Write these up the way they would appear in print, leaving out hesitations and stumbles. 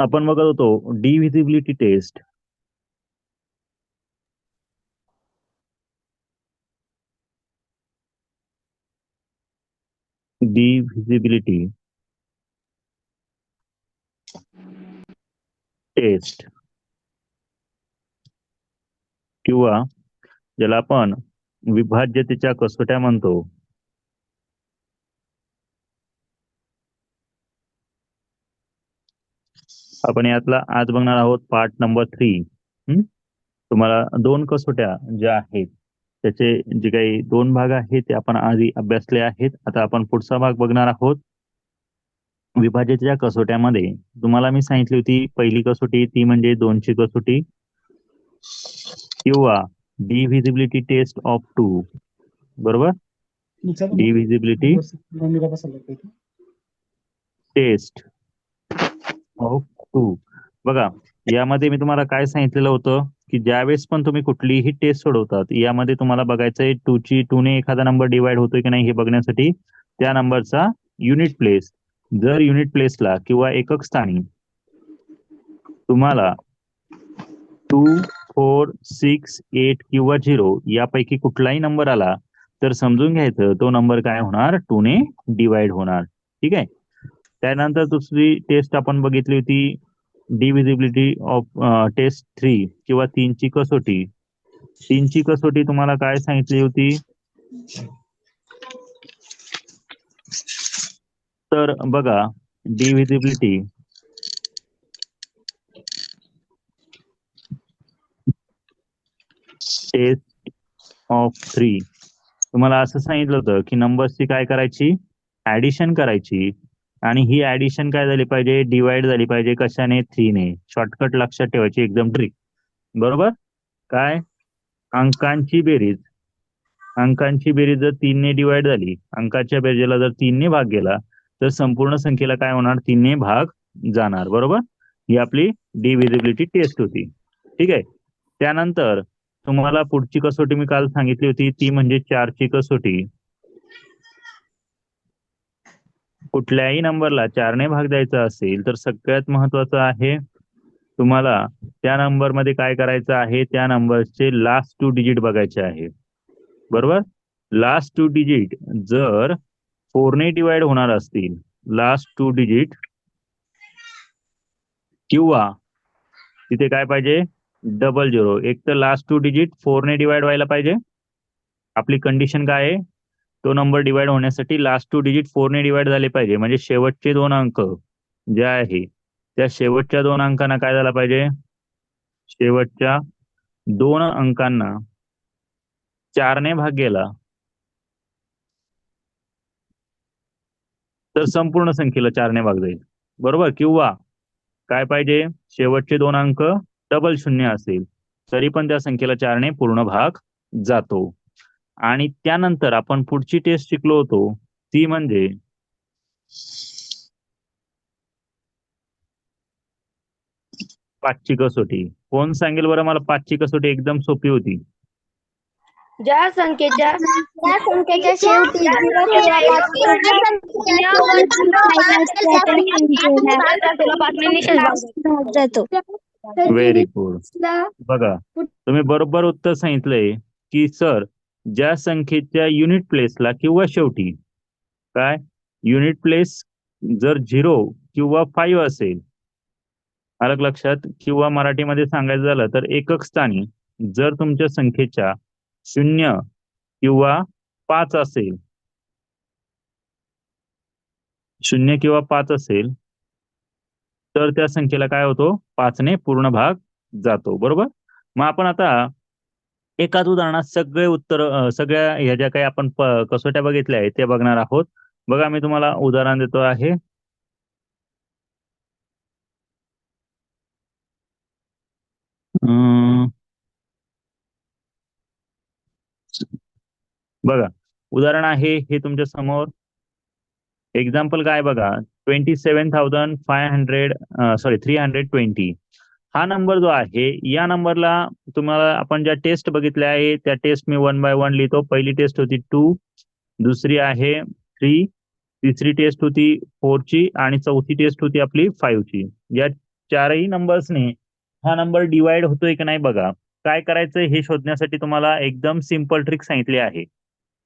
आपण बघत होतो डिव्हिजिबिलिटी टेस्ट. डिव्हिजिबिलिटी टेस्ट किंवा ज्याला आपण विभाज्यतेच्या कसोट्या म्हणतो. आपण यातला आज बघणार आहोत पार्ट नंबर 3. तुम्हाला 2 कसोट्या ज्या आहेत त्याचे जे काही 2 भाग आहेत ते आपण आधी अभ्यासले आहेत. आता आपण पुढचा भाग बघणार आहोत. विभाज्यतेच्या कसोट्यामध्ये तुम्हाला मी सांगितली होती पहिली कसोटी ती म्हणजे 2ची कसोटी किंवा डिव्हिजिबिलिटी टेस्ट ऑफ 2. बरोबर. Divisibility test of 2. बघा यामध्ये मी तुम्हाला काय सांगितलेलं होतं की ज्यावेळेस पण तुम्ही कुठलीही टेस्ट सोडवतात यामध्ये तुम्हाला बघायचंय 2 ने एखादा नंबर डिवाइड होतोय की नाही हे बघण्यासाठी त्या नंबरचा युनिट प्लेस. जर युनिट प्लेसला किंवा एकक स्थानी तुम्हाला 2, 4, 6, 8 किंवा 0 यापैकी कुठलाही नंबर आला तर समजून घ्यायचं तो नंबर काय होणार 2 ने डिवाइड होणार. ठीक आहे. त्यानंतर दुसरी टेस्ट आपण बघितली होती डिव्हिजिबिलिटी ऑफ टेस्ट 3 किंवा 3ची कसोटी. 3ची कसोटी तुम्हाला काय सांगितली होती तर बघा डिव्हिजिबिलिटी टेस्ट ऑफ 3 तुम्हाला असं सांगितलं होतं की नंबर्सची काय करायची ऍडिशन करायची आणि ही ऍडिशन काय झाली पाहिजे डिवाइड झाली पाहिजे कशाने 3 ने. शॉर्टकट लक्षात ठेवायची एकदम ट्रिक. बरोबर. काय अंकांची बेरीज जर 3 ने डिवाइड झाली अंकाच्या बेरजेला जर 3 ने भाग गेला तर संपूर्ण संख्येला काय होणार 3 ने भाग जाणार. बरोबर. ही आपली डिव्हिजिबिलिटी टेस्ट होती. ठीक आहे. त्यानंतर तुम्हाला पुढची कसोटी मी काल सांगितली होती ती म्हणजे 4ची कसोटी. कुठल्याही नंबरला 4 ने भाग द्यायचा असेल तर सगळ्यात महत्वाचं आहे तुम्हाला त्या नंबर मध्ये काय करायचं आहे त्या नंबरचे लास्ट 2 डिजिट बघायचे आहे. बरोबर. लास्ट 2 डिजिट जर 4 ने डिवाइड होणार असतील लास्ट 2 डिजिट किंवा तिथे काय पाहिजे 00. एक तर लास्ट 2 डिजिट 4 ने डिवाइड व्हायला पाहिजे. आपली कंडिशन काय आहे तो नंबर डिवाइड होण्यासाठी लास्ट 2 डिजिट 4 ने डिवाइड झाले पाहिजे. म्हणजे शेवटचे 2 अंक जे आहे त्या शेवटच्या 2 अंकांना काय झाला पाहिजे शेवटच्या 2 अंकांना 4 ने भाग गेला तर संपूर्ण संख्येला 4 ने भाग जाईल. बरोबर. किंवा काय पाहिजे शेवटचे 2 अंक डबल शून्य असेल तरी पण त्या संख्येला 4 ने पूर्ण भाग जातो. आणि त्यानंतर आपण पुढची टेस्ट शिकलो होतो ती म्हणजे 5ची कसोटी. कोण सांगेल बरं मला 5ची कसोटी एकदम सोपी होती. ज्या संख्येच्या शेवटी जातो. Very good. बघा तुम्ही बरोबर उत्तर सांगितलंय की सर ज्या संख्येच्या युनिट प्लेसला किंवा शेवटी काय युनिट प्लेस जर 0 किंवा 5 असेल अलग लक्षात किंवा मराठीमध्ये सांगायचं झालं तर एकक स्थानी जर तुमच्या संख्येच्या 0 किंवा 5 असेल 0 किंवा 5 असेल तर त्या संख्येला काय होतो 5 ने पूर्ण भाग जातो. बरोबर. मग आपण आता एकाच उदाहरणात सगळे उत्तर सगळ्या ह्या ज्या काही आपण कसोट्या बघितल्या आहेत ते बघणार आहोत. बघा मी तुम्हाला उदाहरण देतो आहे. बघा उदाहरण आहे हे तुमच्या समोर. एक्झाम्पल काय बघा 320 हा नंबर जो आहे या नंबरला तुम्हाला आपण ज्या टेस्ट बघितल्या आहे त्या टेस्ट मी 1 बाय 1 लिहितो. पहिली टेस्ट होती 2, दुसरी आहे 3, तिसरी टेस्ट होती 4ची आणि चौथी टेस्ट होती आपली 5ची. या चारही नंबर्सने हा नंबर डिवाइड होतोय की नाही बघा. काय करायचं हे शोधण्यासाठी तुम्हाला एकदम सिंपल ट्रिक सांगितली आहे.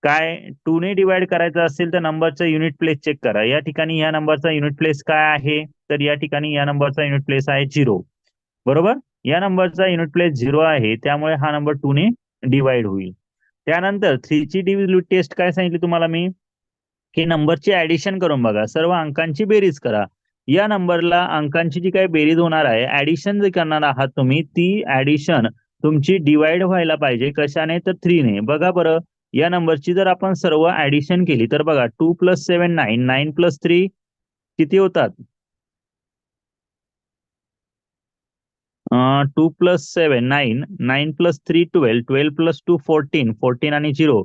काय 2 ने डिवाइड करायचं असेल तर नंबरचा युनिट प्लेस चेक करा. या ठिकाणी या नंबरचा युनिट प्लेस काय आहे, तर या ठिकाणी या नंबरचा युनिट प्लेस आहे 0. बरोबर. या नंबरचा युनिट प्लेस 0 आहे, त्यामुळे हा नंबर 2 ने डिवाइड होईल. त्यानंतर 3 ची डिव्हिजिबिलिटी टेस्ट काय सांगितली तुम्हाला मी, की नंबरची ऍडिशन करून बघा, सर्व अंकांची बेरीज करा. या नंबरला अंकांची जी काही बेरीज होणार आहे, ऍडिशन जे करणार आहात तुम्ही, ती ऍडिशन तुमची डिवाइड व्हायला पाहिजे. कशाने, तर 3 ने. बघा बरं, या नंबरची जर आपण सर्व ऍडिशन केली तर बघा 2 + 7 9, 9 + 3 किती होतात? 2 + 7 9, 9 + 3 12, 12 + 2 14, 14 आणि 0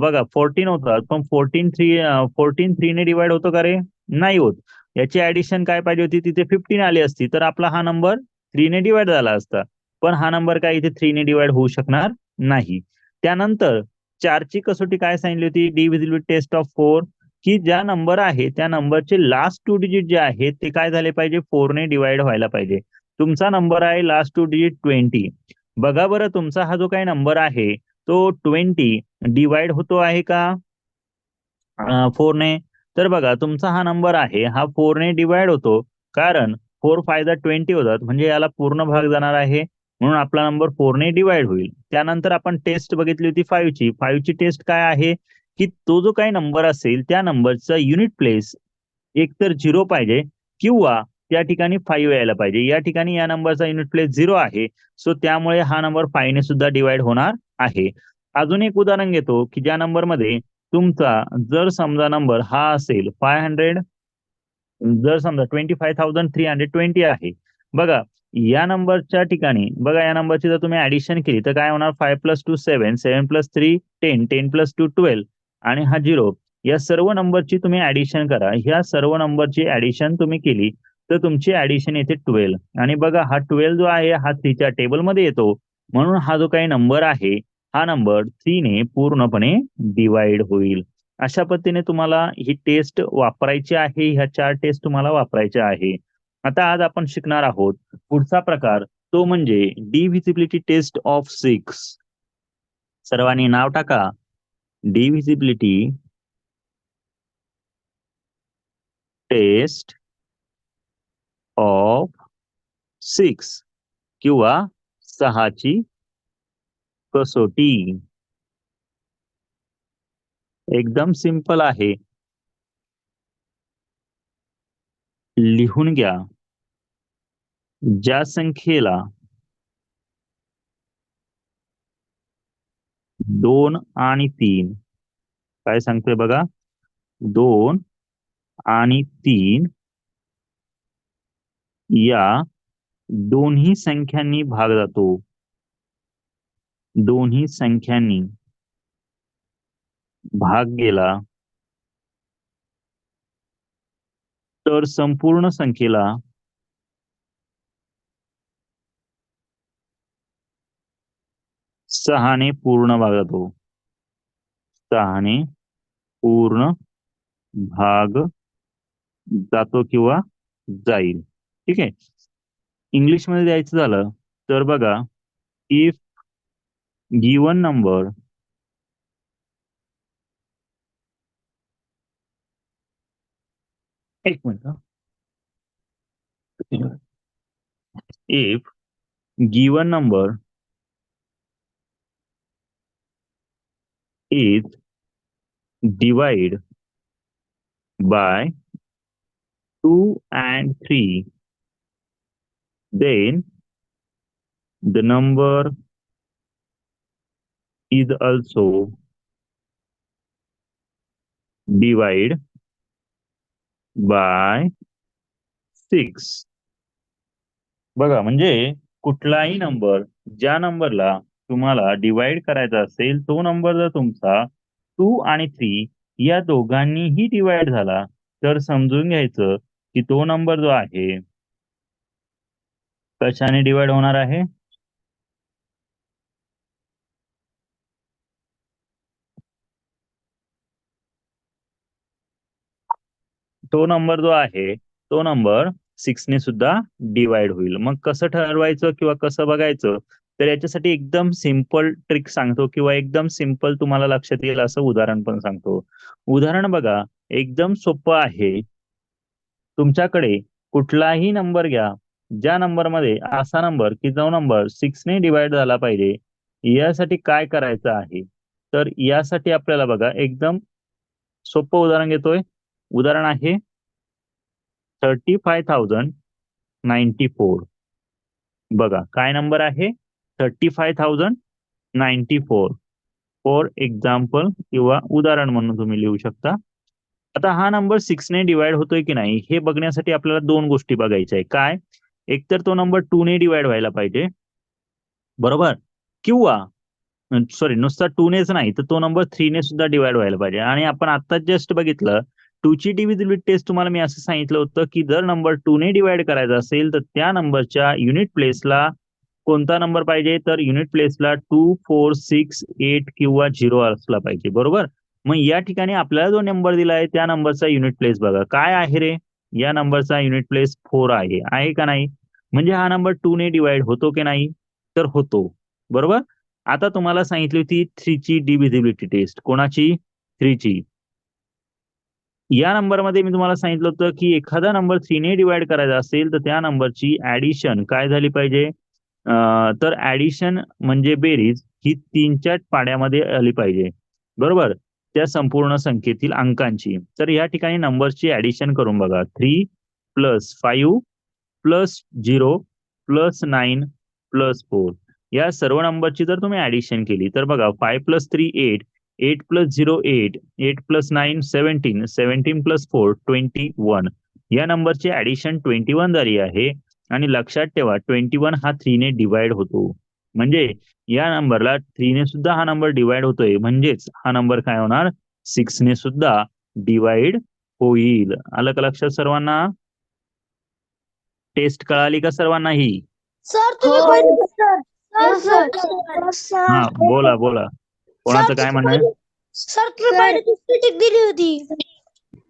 बघा 14 होतात. पण 14 3 ने डिवाइड होतो का रे? नाही होत. याची ऍडिशन काय पाहिजे होती, तिथे 15 आली असती तर आपला हा नंबर 3 ने डिवाइड झाला असता. पण हा नंबर काय इथे 3 ने डिवाइड होऊ शकणार नाही. त्यानंतर 4 ची कसोटी काय सांगितली होती, डिव्हिजिबिलिटी टेस्ट ऑफ 4, की ज्या नंबर आहे त्या नंबरचे लास्ट 2 डिजिट जे आहेत ते काय झाले पाहिजे, 4 ने डिवाइड व्हायला पाहिजे. तुमचा नंबर आहे लास्ट 2 डिजिट 20. बघा बरं, तुमचा हा जो काही नंबर आहे तो 20 डिवाइड होतो आहे का 4 ने? तर बघा, तुमचा हा नंबर आहे हा 4 ने डिवाइड होतो, कारण 4 फायदा 20 होतात, म्हणजे याला पूर्ण भाग जाणार आहे, म्हणून आपला नंबर 4 ने डिवाइड होईल. त्यानंतर आपण टेस्ट बघितली होती 5 ची. 5 ची टेस्ट काय आहे, की तो जो काही नंबर असेल त्या नंबरचा युनिट प्लेस एकतर 0 पाहिजे किंवा त्या ठिकाणी 5 यायला पाहिजे. या ठिकाणी या नंबरचा युनिट प्लेस 0 आहे. सो त्यामुळे हा नंबर 5 ने सुद्धा डिवाइड होणार आहे. अजून एक उदाहरण घेतो, की ज्या नंबरमध्ये तुमचा जर समजा नंबर हा असेल 500, जर समजा 25,320 आहे. बघा, या नंबरच्या ठिकाणी बघा, या नंबरची जर तुम्ही ऍडिशन केली तर काय होणार, 5 + 2 7, 7 + 3 10, 10 + 2 12 आणि हा 0. या सर्व नंबरची तुम्ही ऍडिशन करा. ह्या सर्व नंबरची ऍडिशन तुम्ही केली तर तुमची ऍडिशन येते 12. आणि बघा, हा 12 जो आहे हा 3 च्या टेबलमध्ये येतो, म्हणून हा जो काही नंबर आहे हा नंबर 3 ने पूर्णपणे डिवाइड होईल. अशा पद्धतीने तुम्हाला ही टेस्ट वापरायची आहे. ह्या 4 टेस्ट तुम्हाला वापरायच्या आहे. आता आज आपण शिकणार आहोत पुढचा प्रकार, तो म्हणजे डिव्हिजिबिलिटी टेस्ट ऑफ 6. सर्वांनी नाव टाका, डिव्हिजिबिलिटी टेस्ट ऑफ 6 किंवा 6 ची कसोटी. एकदम सिंपल आहे. लिहून घ्या. ज्या संख्येला 2 आणि 3, काय सांगतोय बघा, 2 आणि 3 या दोन्ही संख्यांनी भाग जातो. दोन्ही संख्यांनी भाग गेला तर संपूर्ण संख्येला 6 ने पूर्ण भाग जातो. 6 ने पूर्ण भाग जातो किंवा जाईल. ठीक आहे. इंग्लिश मध्ये द्यायचं झालं तर बघा, इफ गिवन नंबर एक minute, if given number is divided by 2 and 3, then the number is also divided by 6. बघा, म्हणजे कुठलाही नंबर, ज्या नंबरला तुम्हाला डिवाइड करायचा असेल तो नंबर जर तुमचा 2 आणि 3 या दोघांनीही डिवाइड झाला तर समजून घ्यायचं की तो नंबर जो आहे कशाने डिवाइड होणार आहे, तो नंबर जो आहे तो नंबर 6ने सुद्धा डिवाइड होईल. मग कसं ठरवायचं किंवा कसं बघायचं, तर याच्यासाठी एकदम सिंपल ट्रिक सांगतो किंवा एकदम सिंपल तुम्हाला लक्षात येईल असं उदाहरण पण सांगतो. उदाहरण बघा, एकदम सोपं आहे. तुमच्याकडे कुठलाही नंबर घ्या, ज्या नंबरमध्ये असा नंबर की जो नंबर 6ने डिवाइड झाला पाहिजे, यासाठी काय करायचं आहे. तर यासाठी आपल्याला बघा एकदम सोपं उदाहरण घेतोय. उदाहरण आहे 35,094. बघा काय नंबर आहे 35,094. फॉर एक्झाम्पल किंवा उदाहरण म्हणून तुम्ही लिहू शकता. आता हा नंबर 6ने डिवाइड होतोय की नाही हे बघण्यासाठी आपल्याला दोन गोष्टी बघायच्या आहे. काय, एकतर तो नंबर 2ने डिवाइड व्हायला पाहिजे, बरोबर, किंवा सॉरी नुसता 2नेच नाही तर तो नंबर 3ने सुद्धा डिवाइड व्हायला पाहिजे. आणि आपण आता जस्ट बघितलं 2ची डिव्हिजिबिलिटी टेस्ट तुम्हाला मी असं सांगितलं होतं की जर नंबर 2ने डिवाइड करायचा असेल तर त्या नंबरच्या युनिट प्लेसला कोणता नंबर पाहिजे, तर युनिट प्लेसला 2, 4, 6, 8 किंवा 0 असला पाहिजे, बरोबर. मग या ठिकाणी आपल्याला जो नंबर दिलाय त्या नंबरचा युनिट प्लेस बघा काय आहे रे, या नंबरचा युनिट प्लेस 4 आहे का नाही. म्हणजे हा नंबर 2ने डिवाइड होतो की नाही, तर होतो, बरोबर. आता तुम्हाला सांगितली होती 3ची डिव्हिजिबिलिटी टेस्ट. कोणाची, 3ची. या नंबरमध्ये मी तुम्हाला सांगितलं होतं की एखादा नंबर 3ने डिवाइड करायचा असेल तर त्या नंबरची ऍडिशन काय झाली पाहिजे, तर ऍडिशन म्हणजे बेरीज ही 3च्या पाड्यामध्ये आली पाहिजे, बरोबर, त्या संपूर्ण संख्येतील अंकांची. तर या ठिकाणी नंबरची ऍडिशन करून बघा 3 + 5 + 0 + 9 + 4. या सर्व नंबरची जर तुम्ही ऍडिशन केली तर बघा 5 + 3 8, 8 + 0 8, 8 + 9 17, 17 + 4 21. या नंबरची ऍडिशन 21 झाली आहे. आणि लक्षात ठेवा 21 हा 3ने डिवाइड होतो. म्हणजे या नंबरला 3ने सुद्धा हा नंबर डिवाइड होतोय, म्हणजेच हा नंबर काय होणार 6ने सुद्धा डिवाइड होईल. आलं का लक्षात सर्वांना. टेस्ट कळाली का सर्वांना ही. सर तुम्ही पहिले सर हा बोला बोला, कोणाचं काय म्हणणं आहे. सर तुम्ही पहिले दुसरी टिक दिली होती.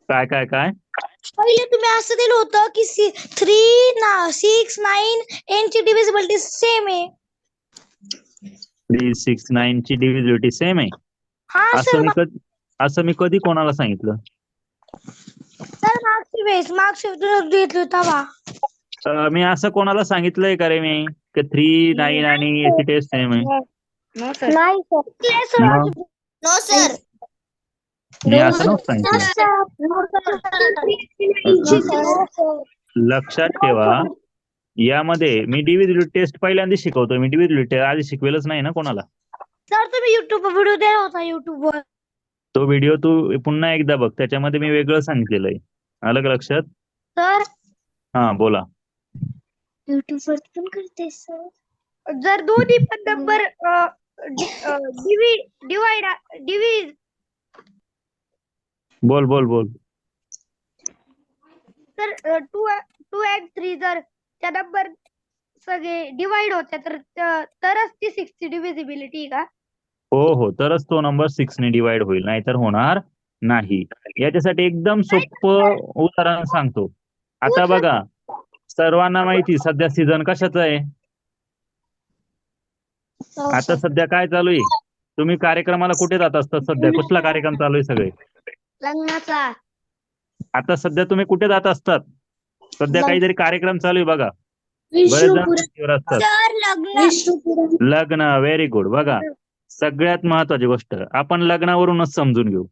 काय काय काय पहिले तुम्ही असं दिलं होतं की 3 6 9 यांची डिव्हिजिबिलिटी सेम आहे. 3 6 9 ची डिव्हिजिबिलिटी सेम आहे. हा सर. असं मी कधी कोणाला सांगितलं. सर मागची वेळेस घेतलं होता. मी असं कोणाला सांगितलंय का रे मी की 3 9 आणि याची टेस्ट सेम आहे. नाही सर. मग नो सर. मी असं नव्हतं सांगितलं. लक्षात ठेवा यामध्ये मी डिव्हिजिबिलिटी टेस्ट पहिल्यांदा शिकवतो. मी डिव्हिजिबिलिटी टेस्ट आधी शिकवेलच नाही ना कोणाला. सर तुम्ही युट्यूब व्हिडिओ दिला होता युट्यूबवर. तो व्हिडिओ तू पुन्हा एकदा बघ, त्याच्यामध्ये मी वेगळं सांगितलेलं आहे. आलं का लक्षात. सर हा बोला. युट्यूबवर पण करते सर. जर दोन्ही पण नंबर डिव्हाइड बोल बोल बोल. तर 2 and 3 जर त्या नंबर सगळे डिवाइड होते तरच ती 6 ची डिव्हिजिबिलिटी का. हो हो, तरच तो नंबर 6ने डिवाइड होईल, नाहीतर होणार नाही. याच्यासाठी एकदम सोपं उदाहरण सांगतो. आता बघा सर्वांना माहिती सध्या सीझन कशाचा आहे. आता सध्या काय चालू आहे. तुम्ही कार्यक्रमाला कुठे जात असता सध्या, कुठला कार्यक्रम चालू आहे सगळे. लग्नाचा. आता सध्या तुम्ही कुठे जात असतात. सध्या काहीतरी कार्यक्रम चालू आहे बघा. बरेच जण असतात. लग्न. Very good. बघा सगळ्यात महत्वाची गोष्ट आपण लग्नावरूनच समजून घेऊ.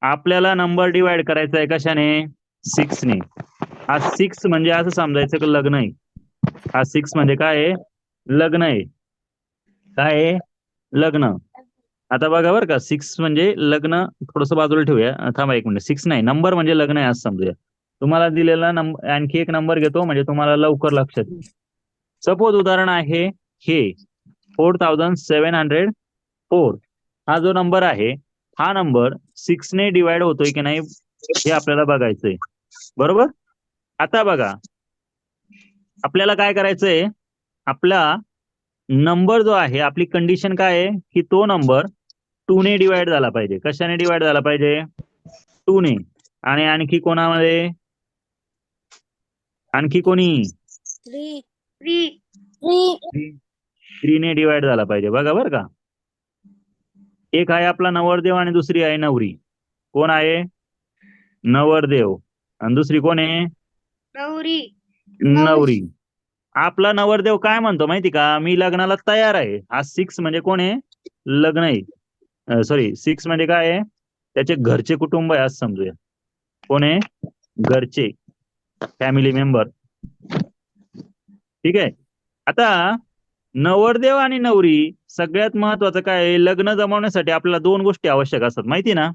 आपल्याला नंबर डिवाइड करायचा आहे कशाने, 6ने. हा 6 म्हणजे असं समजायचं की लग्न आहे. हा 6 म्हणजे काय आहे, लग्न आहे. काय आहे, लग्न. आता बघा बरं का 6 म्हणजे लग्न. थोडस बाजूला ठेवूया, थांबा एक मिनिट. 6 नाही, नंबर म्हणजे लग्न आहे असं समजूया. तुम्हाला दिलेला नंबर आणखी एक नंबर घेतो म्हणजे तुम्हाला लवकर लक्षात येईल. सपोज उदाहरण आहे हे 4704. हा जो नंबर आहे हा नंबर 6ने डिवाइड होतोय की नाही हे आपल्याला बघायचंय, बरोबर. आता बघा आपल्याला काय करायचंय, आपला नंबर जो आहे आपली कंडिशन काय आहे की तो नंबर 2ने डिवाइड झाला पाहिजे. कशाने डिवाइड झाला पाहिजे, 2ने. आणि आणखी कोणामध्ये, आणखी कोणी? थ्री. थ्रीने डिवाइड झाला पाहिजे बघा बरं का. एक आहे आपला नवरदेव आणि दुसरी आहे नवरी. कोण आहे? नवरदेव. आणि दुसरी कोण आहे? नवरी. नवरी. आपला नवरदेव काय म्हणतो माहिती का? मी लग्नाला तयार आहे. हा 6 म्हणजे कोण आहे? लग्न आहे. सॉरी 6 म्हणजे काय आहे? त्याचे घरचे कुटुंब आहे असं समजूया. कोण आहे? घरचे फॅमिली मेंबर. ठीक आहे. आता नवरदेव आणि नवरी सगळ्यात महत्वाचं काय आहे? लग्न जमवण्यासाठी आपल्याला 2 गोष्टी आवश्यक असतात माहिती ना?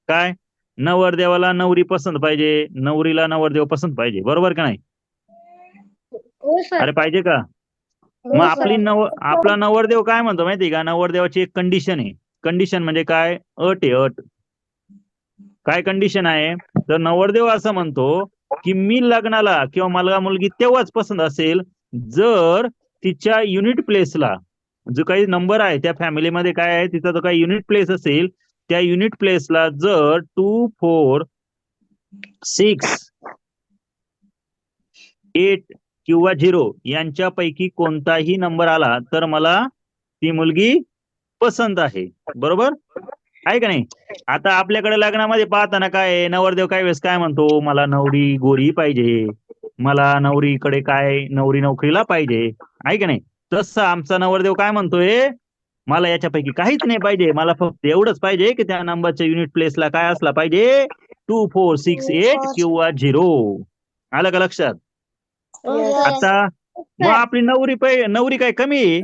काय? नवरदेवाला नवरी पसंत पाहिजे, नवरीला नवरदेव पसंत पाहिजे. बरोबर का नाही? हो सर. अरे पाहिजे का? मग आपला नवरदेव काय म्हणतो माहिती का? नवरदेवाची एक कंडिशन आहे. कंडिशन म्हणजे काय? अट आहे अट. काय कंडिशन आहे? तर नवरदेव असं म्हणतो की मी लग्नाला किंवा मला मुलगी तेव्हाच पसंत असेल जर तिच्या युनिट प्लेसला जो काही नंबर आहे त्या फॅमिलीमध्ये काय आहे तिचा जो काही युनिट प्लेस असेल त्या युनिट प्लेसला जर 2, 4, 6, 8 किंवा 0 यांच्यापैकी कोणताही नंबर आला तर मला ती मुलगी पसंत आहे. बरोबर आहे का नाही? आता आपल्याकडे लग्नामध्ये पाहताना काय नवरदेव काही वेळेस काय म्हणतो? मला नवरी गोरी पाहिजे, मला नवरीकडे काय नवरी नोकरीला पाहिजे. आहे का नाही? तसं आमचा नवरदेव काय म्हणतोय? मला याच्यापैकी काहीच नाही पाहिजे, मला फक्त एवढंच पाहिजे की त्या नंबरच्या युनिट प्लेसला काय असला पाहिजे? 2, 4, 6, 8 किंवा 0. आलं का लक्षात? आता मग आपली नवरी काय कमी आहे?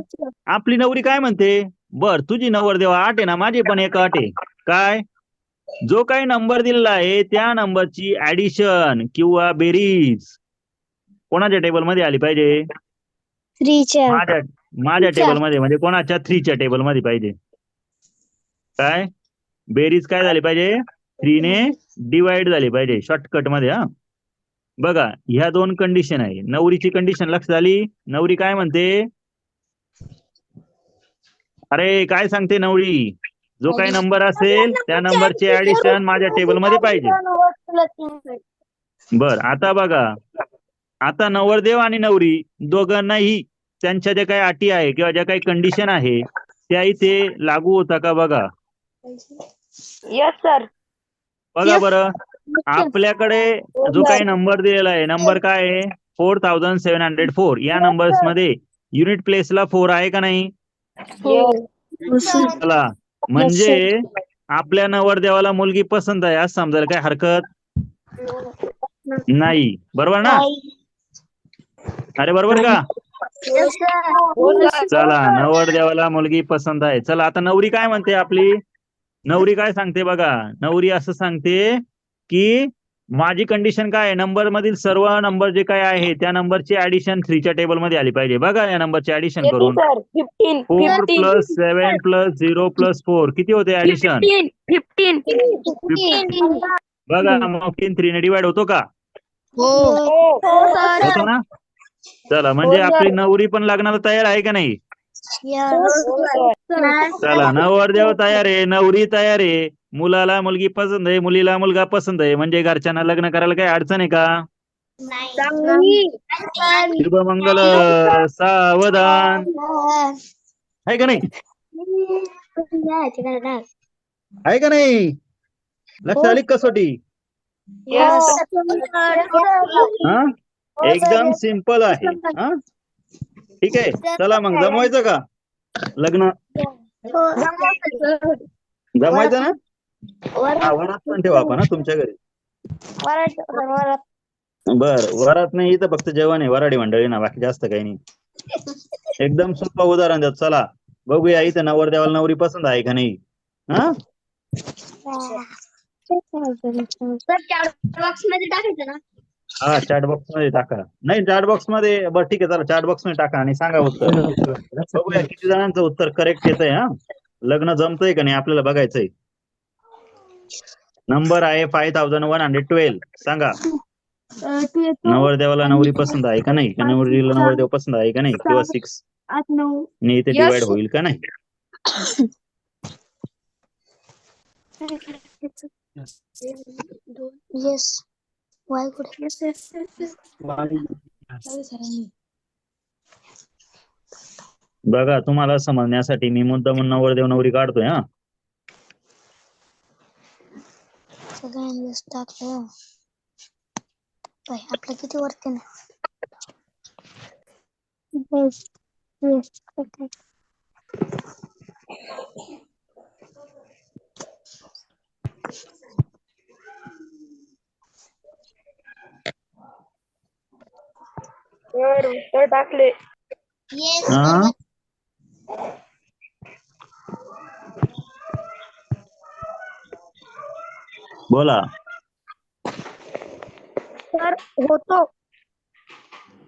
आपली नवरी काय म्हणते? बर तुझी नवरदेव 8 आहे ना, माझी पण एक 8 आहे. काय? जो काही नंबर दिलेला आहे त्या नंबरची ऍडिशन किंवा बेरीज कोणाच्या टेबलमध्ये आली पाहिजे? माझ्या टेबलमध्ये म्हणजे कोणाच्या? 3च्या टेबलमध्ये पाहिजे. काय? बेरीज काय झाली पाहिजे? 3ने डिवाइड झाली पाहिजे शॉर्टकट मध्ये. हा बघा ह्या 2 कंडिशन आहे. नवरीची कंडिशन लक्षात आली? नवरी काय म्हणते? अरे काय सांगते नवरी? जो काही नंबर असेल त्या नंबरची ऍडिशन माझ्या टेबलमध्ये पाहिजे. बर आता बघा, आता नवरदेव आणि नवरी दोघांनाही त्यांच्या ज्या काही अटी आहे किंवा ज्या काही कंडिशन आहे त्या इथे लागू होता का बघा? Yes sir. बघा बरं, आपल्याकडे जो काही नंबर दिलेला आहे नंबर काय आहे? 4704. या नंबर्स मध्ये युनिट प्लेसला 4 आहे का नाही? चला म्हणजे आपल्या नवरदेवाला मुलगी पसंत आहे असं समजायला काय हरकत नाही. बरोबर ना? अरे बरोबर का? चला नवरदेवाला मुलगी पसंत आहे. चला आता नवरी काय म्हणते आपली? नवरी काय सांगते बघा? नवरी असं सांगते की माझी कंडिशन काय आहे? नंबर मधील सर्व नंबर जे काय आहे त्या नंबरची ऍडिशन 3च्या टेबलमध्ये आली पाहिजे. बघा या नंबरची ऍडिशन करून 4 + 7 + 0 + 4 किती होते ऍडिशन? 15. बघा मग 3ने डिवाइड होतो का? होतो ना? चला म्हणजे आपली नवरी पण लग्नाला तयार आहे का नाही? चला नवरदेव तयार आहे, नवरी तयार आहे, मुलाला मुलगी पसंत आहे, मुलीला मुलगा पसंत आहे, म्हणजे घरच्यांना लग्न करायला काही अडचण आहे का? शुभमंगल सावधान. आहे का नाही? आहे का नाही? लक्षात आली कसोटी? हा एकदम सिंपल आहे. हा ठीक आहे. चला मग जमवायचं का लग्न? जमवायचं ना? हा वरात पण ठेवा आपण तुमच्या घरी. बर वरात नाही इथं फक्त जेवण आहे वराडी मंडळी ना, बाकी जास्त काही नाही. एकदम सोपं उदाहरण द्या. चला बघूया इथं नवरदेवाला नवरी पसंत आहे का नाही? हा हा चॅट बॉक्स मध्ये टाका. नाही चॅट बॉक्स मध्ये बरं ठीक आहे चला चॅट बॉक्स मध्ये टाका आणि सांगा उत्तर. बघूया किती जणांचं उत्तर करेक्ट येतंय. हा लग्न जमतंय का नाही आपल्याला बघायचंय. नंबर आहे 5112. सांगा नवरदेवाला नवरी पसंत आहे का नाही? नवरीला नवरदेव पसंत आहे का नाही? किंवा 6 ने इथे डिवाइड होईल का नाही? Yes. Why could बघा तुम्हाला समजण्यासाठी मी मुद्दाम नवरदेव नवरी काढतोय हा. सगळ्यांनीच टाकलं आपलं किती वरती ना उत्तर टाकले. हा? बोला. सर होतो.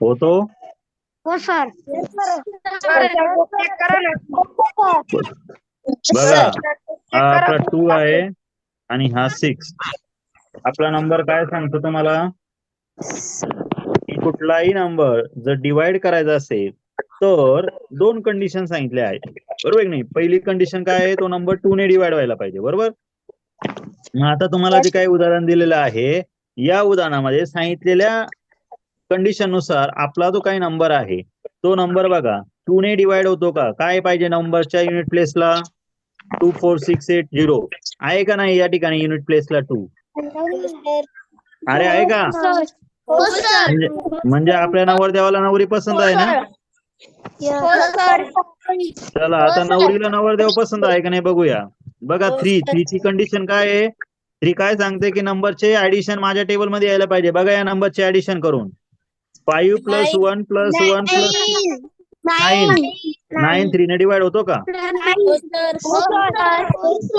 होतो. हो सर. बघा हा आपला 2 आहे आणि हा 6. आपला नंबर काय सांगतो तुम्हाला की कुठलाही नंबर जर डिवाइड करायचा असेल तर 2 कंडिशन सांगितल्या आहेत, बरोबर की नाही. पहिली कंडिशन काय आहे, तो नंबर 2 ने डिवाइड व्हायला पाहिजे, बरोबर. मग आता तुम्हाला जे काही उदाहरण दिलेलं आहे या उदाहरणामध्ये सांगितलेल्या कंडिशन नुसार आपला जो काही नंबर आहे तो नंबर बघा 2 ने डिवाइड होतो का, काय पाहिजे नंबरच्या युनिट प्लेसला 2 4 6 8 0 आहे का नाही या ठिकाणी युनिट प्लेसला 2. अरे आहे का, म्हणजे आपल्या नवरदेवाला नवरी पसंत आहे ना. चला आता नवरीला नवरदेव पसंत आहे का नाही बघूया. बघा 3 ची कंडिशन काय आहे, 3 काय सांगते की नंबरचे ऍडिशन माझ्या टेबल मध्ये यायला पाहिजे. बघा या नंबरचे ऍडिशन करून 5 + 1 + 1 + 9 9 3 ने डिवाइड होतो का.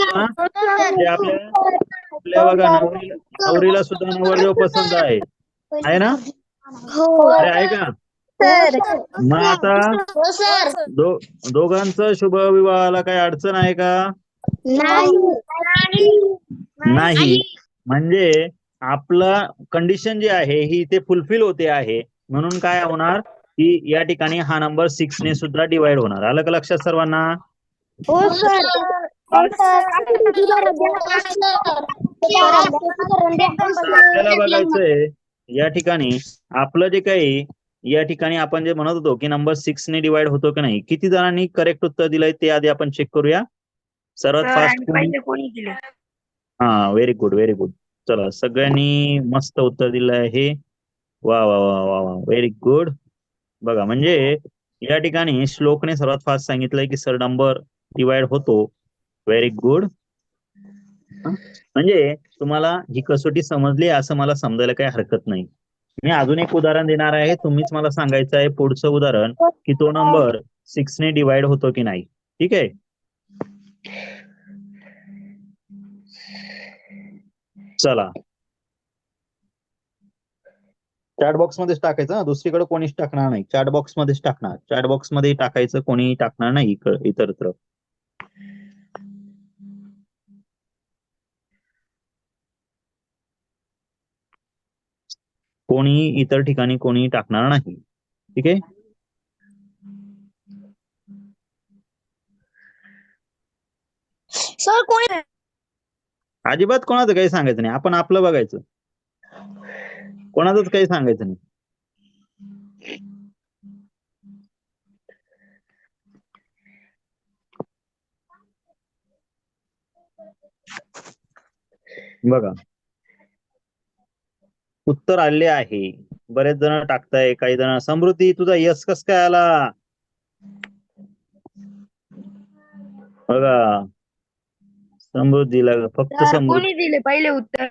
म्हणजे आपल्या बघा नवरीला सुद्धा नवरदेव पसंत आहे ना. अरे आहे का. मग आता दोघांचं शुभ विवाहाला काही अडचण आहे का. नाही. म्हणजे आपलं कंडिशन जी आहे ही इथे फुलफिल होते आहे, म्हणून काय होणार की या ठिकाणी हा नंबर 6 ने सुद्धा डिवाइड होणार. आलं का लक्षात सर्वांना. हो सर. आपल्याला बघायचंय या ठिकाणी आपलं जे काही या ठिकाणी आपण जे म्हणत होतो की नंबर 6 ने डिवाइड होतो की नाही, किती जणांनी करेक्ट उत्तर दिलंय ते आधी आपण चेक करूया. सर्वात फास्ट कोणी दिले. हा व्हेरी गुड व्हेरी गुड. चला सगळ्यांनी मस्त उत्तर दिलं आहे. वा वा वा वा वा व्हेरी गुड. बघा म्हणजे या ठिकाणी श्लोकने सर्वात फास्ट सांगितलंय की सर नंबर डिवाइड होतो. Very good. म्हणजे तुम्हाला ही कसोटी समजली असं मला समजायला काही हरकत नाही. मी अजून एक उदाहरण देणार आहे, तुम्हीच मला सांगायचं आहे पुढचं उदाहरण की तो नंबर 6 ने डिवाइड होतो की नाही. ठीक आहे. चला चॅट बॉक्स मध्येच टाकायचं ना, दुसरीकडे कोणीच टाकणार नाही. चॅट बॉक्स मध्येच टाकणार. चॅट बॉक्स मध्ये टाकायचं, कोणी टाकणार नाही इतरत्र. कोणी इतर ठिकाणी कोणी टाकणार नाही. ठीक आहे. सर कोणी अजिबात कोणाचं काही सांगायचं नाही, आपण आपलं बघायचं. कोणाचंच काही सांगायचं नाही. बघा उत्तर आले आहे. बरेच जण टाकताय, काही जण. समृद्धी तुझा यस कस काय आला. बघा समृद्धीला फक्त कोणी दिले पहिले उत्तर.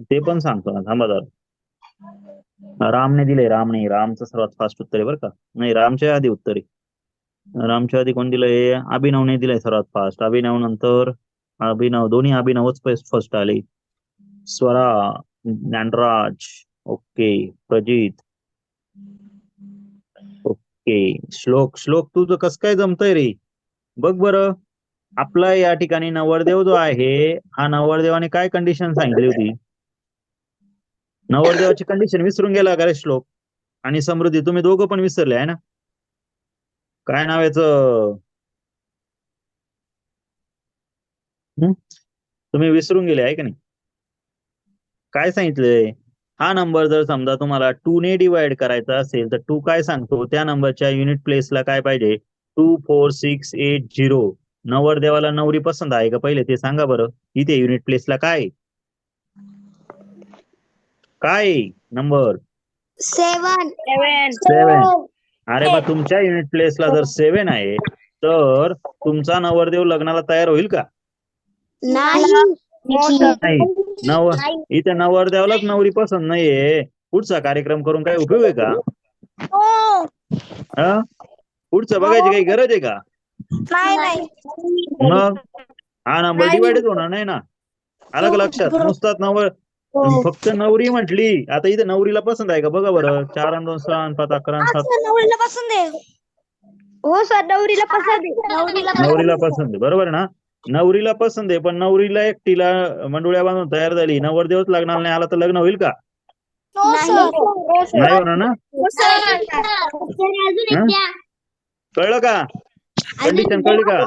ते पण सांगतो ना, थांबा जरा. रामने दिले. रामचं सर्वात फास्ट उत्तर आहे बरं का. नाही रामच्या आधी उत्तर आहे. रामच्या आधी कोण दिलंय, अभिनवने दिलंय सर्वात फास्ट. अभिनव नंतर दोन्ही अभिनवच फर्स्ट आले. स्वरा, ज्ञानराज, ओके, प्रजित, ओके, श्लोक तुझं कस काय जमतंय रे. बघ बरं आपला या ठिकाणी नवरदेव जो आहे हा नवरदेवाने काय कंडिशन सांगितली होती. नवरदेवाची कंडिशन विसरून गेला का रे श्लोक आणि समृद्धी, तुम्ही दोघं पण विसरले आहे ना. काय नाव याचं, तुम्ही विसरून गेले आहे का नाही. काय सांगितलंय हा नंबर जर समजा तुम्हाला 2 ने डिवाइड करायचा असेल तर 2 काय सांगतो त्या नंबरच्या युनिट प्लेसला काय पाहिजे 24680 नवरदेवाला नवरी पसंत आहे का पहिले ते सांगा बरं इथे युनिट प्लेसला काय आहे? काय नंबर 7 7 अरे बा तुमच्या युनिट प्लेसला जर 7 आहे तर तुमचा नवरदेव लग्नाला तयार होईल का नाही नाही नव इथे नवरदेवालाच नवरी पसंत नाहीये पुढचा कार्यक्रम करून काय उपयोग आहे का हा पुढचं बघायची काही गरज आहे का मग हा नंबर डिवाइडच होणार नाही ना आलं का लक्षात नुसतात फक्त नवरी म्हटली आता इथे नवरीला पसंत आहे का बघा बरं 4 आणि 2 6 आणि 5 11 आणि 7 हो सर नवरीला पसंत आहे नवरीला पसंत आहे बरोबर आहे ना नवरीला पसंत आहे पण नवरीला एकटीला मंडोळ्या बांधून तयार झाली नवरदेवच लागणार नाही आला तर लग्न होईल का नाही होणार ना कळलं का कंडिशन कळली का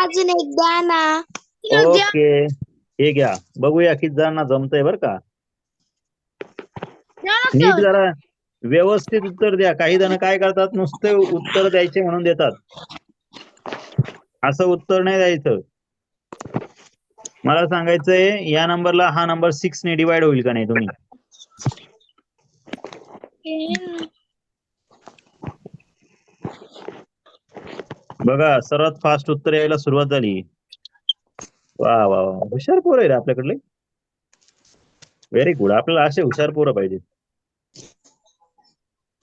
अजून एकदा ना ओके हे घ्या बघूया किती जणांना जमतंय बरं का नीट जरा व्यवस्थित उत्तर द्या काही जण काय करतात नुसते उत्तर द्यायचे म्हणून देतात असं उत्तर नाही द्यायचं मला सांगायचंय या नंबरला हा नंबर 6 ने डिवाइड होईल का नाही तुम्ही बघा सर्वात फास्ट उत्तर यायला सुरुवात झाली वा वा वा हुशार पोरं आहे रे आपल्याकडले व्हेरी गुड आपल्याला असे हुशार पोरं पाहिजे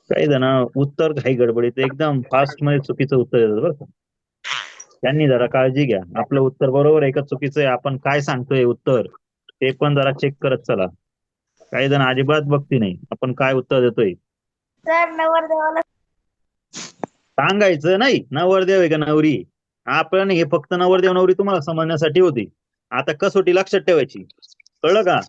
काही जण उत्तर काही गडबडीत एकदम फास्ट मध्ये चुकीचं उत्तर देतात बरं का त्यांनी जरा काळजी घ्या आपलं उत्तर बरोबर आहे का चुकीचं आहे आपण काय सांगतोय उत्तर ते पण जरा चेक करत चला काही जण अजिबात बघती नाही आपण काय उत्तर देतोय सर नवरदेवाला सांगायचं नाही नवरदेव आहे का नवरी आपण हे फक्त नवरदेव नवरी तुम्हाला समजण्यासाठी होती आता कसोटी लक्षात ठेवायची कळलं का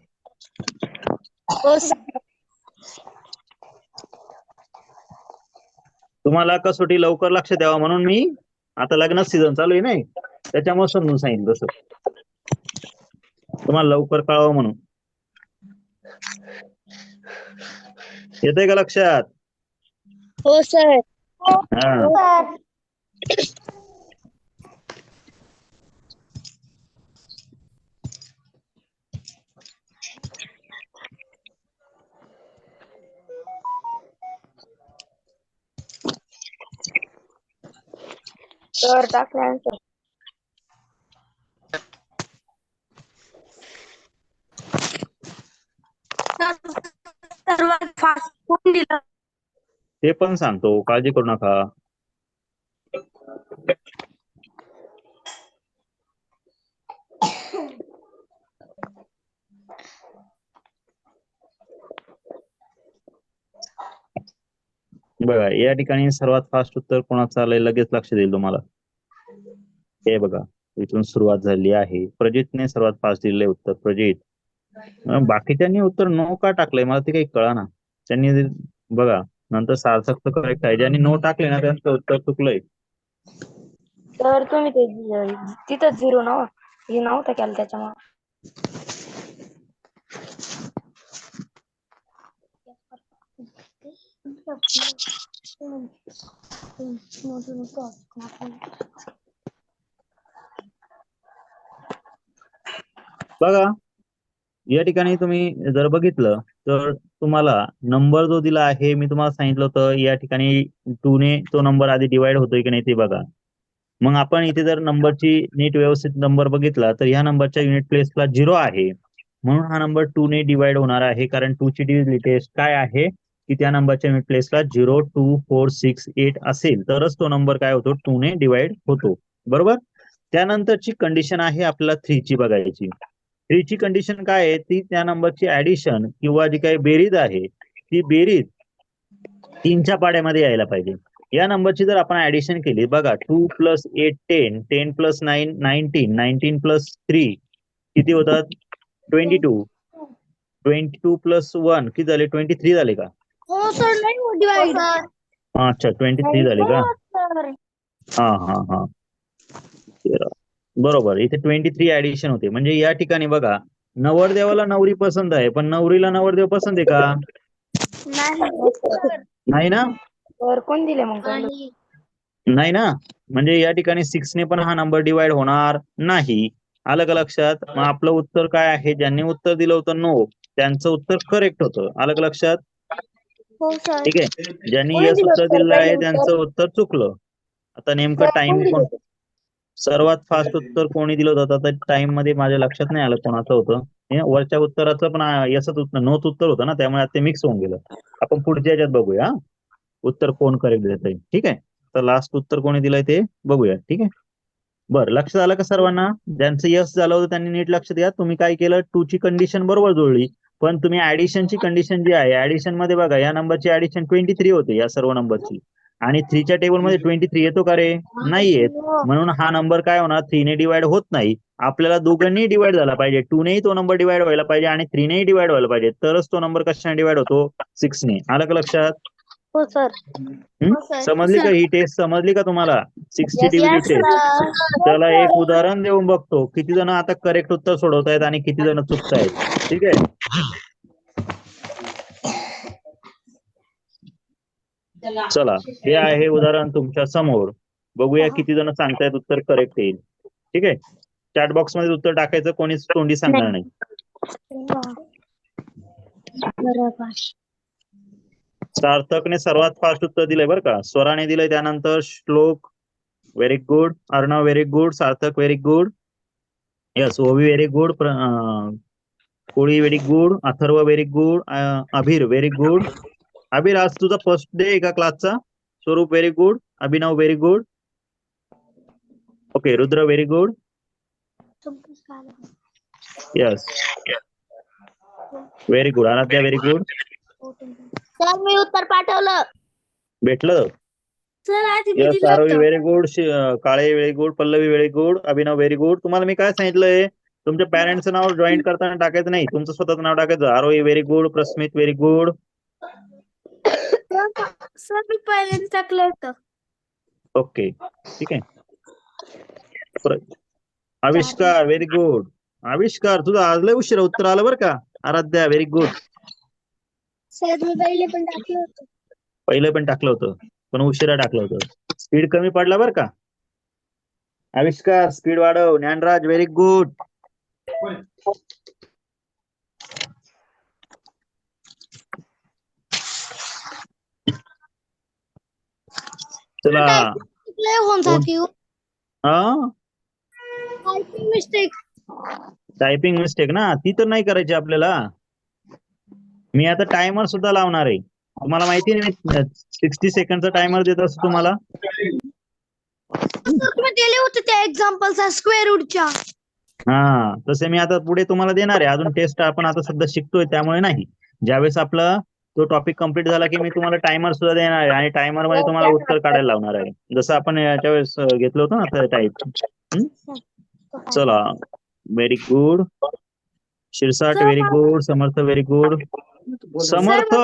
तुम्हाला कसोटी लवकर लक्ष द्यावा म्हणून मी आता लग्नात सीझन चालू आहे नाही त्याच्यामुळे समजून सांगितलं तसं तुम्हाला लवकर कळावं म्हणून येतंय का लक्षात हो सर हा सर टाकल्यानंतर सर्वात फास्ट कोण दिलं ते पण सांगतो काळजी करू नका बघा या ठिकाणी सर्वात फास्ट उत्तर कोणाचं आलंय लगेच लक्ष देईल तुम्हाला हे बघा इथून सुरुवात झाली आहे प्रजितने सर्वात फास्ट दिलेलं उत्तर प्रजित बाकीच्यांनी उत्तर नो का टाकलंय मला ते काही कळाना त्यांनी बघा नंतर सार्थक तर करेक्ट आहे ज्यांनी नो टाकले ना त्यांचं उत्तर चुकलंय तर तुम्ही ते तिथं झिरो नव्हतं केलं त्याच्यामुळे बघा या ठिकाणी तुम्ही जर बघितलं तर तुम्हाला नंबर जो दिला आहे मी तुम्हाला सांगितलं होतं या ठिकाणी 2 ने तो नंबर आधी डिवाइड होतोय की नाही ते बघा मग आपण इथे जर नंबरची नीट व्यवस्थित नंबर बघितला तर ह्या नंबरच्या युनिट प्लेसला 0 आहे म्हणून हा नंबर 2 ने डिवाइड होणार आहे कारण 2 ची डिव्हिजली टेस्ट काय आहे की त्या नंबरच्या युनिट प्लेसला 0 2 4 6 8 असेल तरच तो नंबर काय होतो 2 ने डिवाइड होतो बरोबर त्यानंतरची कंडिशन आहे आपल्याला 3 ची बघायची 3 ची कंडिशन काय आहे ती त्या नंबरची ऍडिशन किंवा जी काही बेरीज आहे ती बेरीज 3च्या पाड्यामध्ये यायला पाहिजे या नंबरची जर आपण ऍडिशन केली बघा 2 + 8 10 10 + 9 19 19 + 3 किती होतात 22 22 + 1 किती झाले 23 झाले का हो सर नाही डिवाइड अच्छा 23 झाले का हा हा हा बरोबर इथे 23 ऍडिशन होते म्हणजे या ठिकाणी बघा नवरदेवाला नवरी पसंत आहे, पण नवरीला नवरदेव पसंत आहे का? नाही ना. कोण दिले मग? नाही ना. म्हणजे या ठिकाणी 6 ने पण हा नंबर डिवाइड होणार नाही. आलं का लक्षात? मग आपलं उत्तर काय आहे? ज्यांनी उत्तर दिलं होतं नो, त्यांचं उत्तर करेक्ट होतं. आलं का लक्षात? हो सर. ठीक आहे. ज्यांनी कोणी यस दिलं उत्तर उत्तर दिलं पहिले आहे उत्तर? त्यांचं उत्तर चुकलं. आता नेमकं सर, टाइम कोण दिलं? सर्वात फास्ट उत्तर कोणी दिलं होतं? आता टाइम मध्ये माझ्या लक्षात नाही आलं कोणाचं होतं. हे वरच्या उत्तराचं पण यसच उत्तर नोच उत्तर होतं ना, त्यामुळे आता ते मिक्स होऊन गेलं. आपण पुढच्या याच्यात बघूया उत्तर कोण करेक्ट देतंय. ठीक आहे. तर लास्ट उत्तर कोणी दिलंय ते बघूया. ठीक आहे. बरं, लक्षात आलं का सर्वांना? ज्यांचं यस झालं होतं त्यांनी नीट लक्ष द्या. तुम्ही काय केलं? 2 ची कंडिशन बरोबर जुळली, पण तुम्ही ऍडिशनची कंडिशन जी आहे, ऍडिशन मध्ये बघा या नंबरची ऍडिशन 23 होते या सर्व नंबरची, आणि 3च्या टेबलमध्ये 23 येतो का रे? नाही येत. म्हणून हा नंबर काय होणार? 3 ने डिवाइड होत नाही. आपल्याला दोघांनी डिवाइड झाला पाहिजे. 2 नेही तो नंबर डिवाइड व्हायला पाहिजे आणि 3 नेही डिवाइड व्हायला पाहिजे, तरच तो नंबर कशाने डिवाइड होतो? 6 ने. आलं का लक्षात? हो सर. समजली का? ही टेस्ट समजली का तुम्हाला? 6 ची डिव्हिजन टेस्ट. चला एक उदाहरण देऊन बघतो. किती जण आता करेक्ट उत्तर सोडवतायत आणि किती जण चुकतायत. ठीक आहे. चला, हे आहे उदाहरण तुमच्या समोर. बघूया किती जण सांगतायत उत्तर करेक्ट येईल. ठीक आहे. चॅट बॉक्स मध्ये उत्तर टाकायचं, कोणीच तोंडी सांगणार नाही. सार्थकने सर्वात फास्ट उत्तर दिलंय बरं का. स्वराने दिलंय, त्यानंतर Shlok very good, Arnav very good, Sarthak very good, yes Ovi very good, Koli very good, Atharva very good, Abhir very good. Abhir आज तुझा फर्स्ट डे आहे का क्लासचा? Swaroop very good, Abhinav very good, okay, Rudra very good, yes very good, Aradhya very good. Sir, मी उत्तर पाठवलं. भेटलं? सर, आधी yes Arohi very good, Kale very good, Pallavi very good, Abhinav very good. तुम्हाला मी काय सांगितलंय? तुमच्या पॅरेंट्सचं नाव जॉईन करताना टाकायचं नाही, तुमचं स्वतःचं नाव टाकायचं. Arohi very good, Prasmit very good. Sir, मी पहिल्यांदा टाकलं होतं. ओके, ठीक आहे. आविष्कार व्हेरी गुड. आविष्कार तुझं आज लय उशिरा उत्तर आलं बरं का. Aaradhya very good. सर, मी पहिले पण टाकलं होतं. पहिलं पण टाकलं होतं, पण उशिरा टाकलं होतं. स्पीड कमी पडला बरं का. आविष्कार स्पीड वाढव. Dnyanraj very good. चला, मिस्टेक. टायपिंग मिस्टेक ना, ती तर नाही करायची आपल्याला. मी आता टायमर सुद्धा लावणार आहे. तुम्हाला माहिती नाही 60 सेकंडचा टायमर देत असतो तुम्हाला. दिले होते त्या एक्झाम्पलचा स्क्वेअर रूटच्या. हा, तसे मी आता पुढे तुम्हाला देणार आहे. अजून टेस्ट आपण आता सध्या शिकतोय, त्यामुळे नाही. ज्यावेळेस आपला तो टॉपिक कम्प्लीट झाला की मी तुम्हाला टायमर सुद्धा देणार आहे आणि टायमर मध्ये तुम्हाला उत्तर काढायला लावणार आहे, जसं आपण याच्या वेळेस घेतलं होतं ना टाईप. चला, very good. Shirsat very good, Samarth very good. Samarth,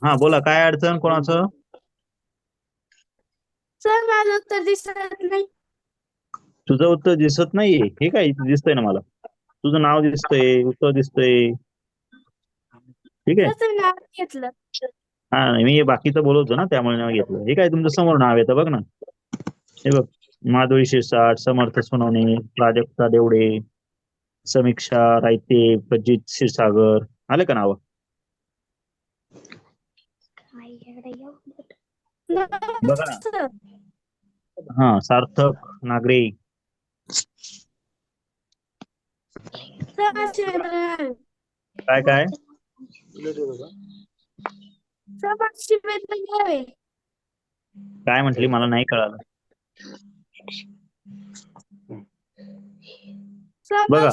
हा बोला, काय अडचण कोणाचं? सर, माझं उत्तर दिसत नाही. तुझं उत्तर दिसत नाहीये? हे काय दिसतंय ना मला. तुझं नाव दिसतंय, उत्तर दिसतंय. ठीक आहे. नाव घेतलं. हा, मी बाकीचं बोलवतो ना, त्यामुळे नाव घेतलं. हे काय तुमचं समोर नाव येतं बघ ना. हे बघ, माधुरी शिरसाट, समर्थ सोनवणे, प्राजक्ता देवडे, समीक्षा रायते, प्रजित क्षीरसागर. आले का नाव? बघा ना. हा, सार्थक नागरे. काय काय काय म्हटली? मला नाही कळालं. बघा,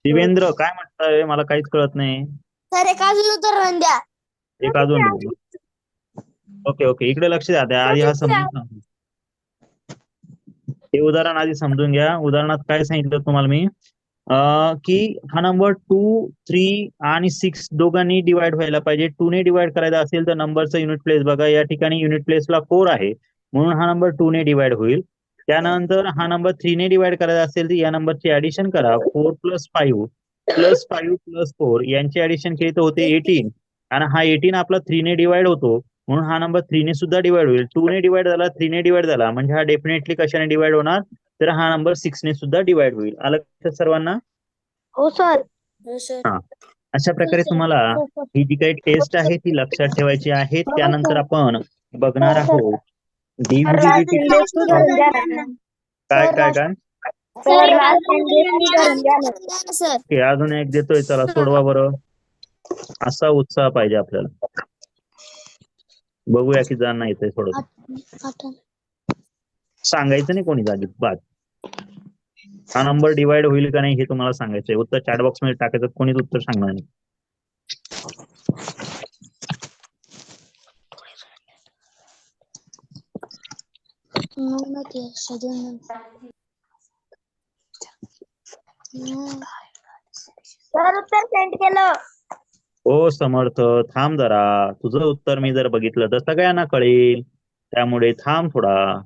शिवेंद्र काय म्हणताय? मला काहीच कळत नाही. सर, एक अजून उत्तर द्या. एक अजून. ओके ओके, इकडे लक्ष द्या. आधी हा समजून सांगतो. हे उदाहरण आधी समजून घ्या. उदाहरणात काय सांगितलं तुम्हाला मी, की हा नंबर 2, 3 आणि 6 दोघांनी डिवाइड व्हायला पाहिजे. 2 ने डिवाइड करायचा असेल तर नंबरचं युनिट प्लेस बघा. या ठिकाणी युनिट प्लेसला 4 आहे, म्हणून हा नंबर 2 ने डिवाइड होईल. त्यानंतर हा नंबर 3 ने डिवाइड करायचा असेल तर या नंबरची ऍडिशन करा. 4 + 5 + 5 + 4 यांची ऍडिशन केली तर होते 18 आणि हा 18 आपला 3 ने डिवाइड होतो म्हणून हा नंबर 3 ने सुद्धा डिवाइड होईल. 2 ने डिवाइड झाला, 3 ने डिवाइड झाला म्हणजे हा डेफिनेटली कशाने डिवाइड होणार तर हा नंबर 6 ने सुद्धा डिवाइड होईल. आलं लक्षात सर्वांना? हो सर. हा अशा प्रकारे तुम्हाला ही जी काही टेस्ट आहे ती लक्षात ठेवायची आहे. त्यानंतर आपण बघणार आहोत डिव्हिजिबिलिटी टेस्ट. काय काय काय सर ओके, अजून एक देतोय, चला सोडवा बरं. असा उत्साह पाहिजे आपल्याला. बघूया की जाण नाही येतंय थोडं. सांगायचं नाही कोणी अजिबात. हा नंबर डिवाइड होईल का नाही हे तुम्हाला सांगायचंय. उत्तर चॅट बॉक्स मध्ये टाकायचं, कोणीच उत्तर सांगणार नाही. सर उत्तर सेंड केलं. हो समर्थ, थांब जरा. तुझं उत्तर मी जर बघितलं तर सगळ्यांना कळेल, त्यामुळे थांब थोडा.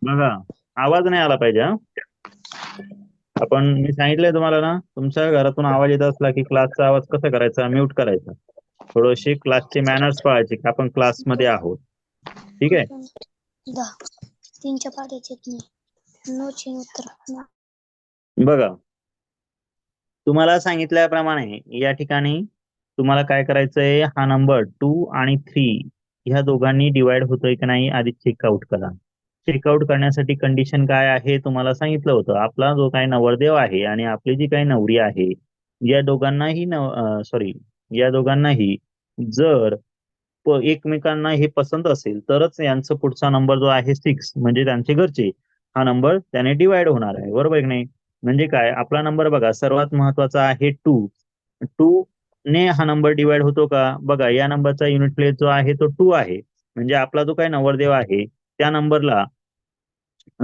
बघा, आवाज नाही आला पाहिजे हा. आपण मी सांगितलंय तुम्हाला ना, तुमच्या घरातून आवाज येत असला की क्लासचा आवाज कसा करायचा, म्यूट करायचा. थोडीशी क्लासचे मॅनर्स पाळायचे की आपण क्लासमध्ये आहोत. ठीक आहे. 3च्या पाढ्याचे उत्तर. बघा, तुम्हाला सांगितल्याप्रमाणे या ठिकाणी तुम्हाला काय करायचंय, हा नंबर 2 आणि 3 ह्या दोघांनी डिवाइड होतोय की नाही आधी चेकआउट करा. चेकआउट करण्यासाठी कंडिशन काय आहे तुम्हाला सांगितलं होतं. आपला जो काही नवरदेव आहे आणि आपली जी काही नवरी आहे या दोघांनाही या दोघांनाही जर एकमेकांना हे पसंत असेल तरच यांचा पुढचा नंबर जो आहे 6 म्हणजे त्यांचे घरचे हा नंबर त्याने डिवाइड होणार आहे. बरोबर की नाही? म्हणजे काय, आपला नंबर बघा सर्वात महत्वाचा आहे 2 ने हा नंबर डिवाइड होतो का? बघा, या नंबरचा युनिट प्लेस जो आहे तो 2 आहे. म्हणजे आपला जो काही नवरदेव आहे त्या नंबरला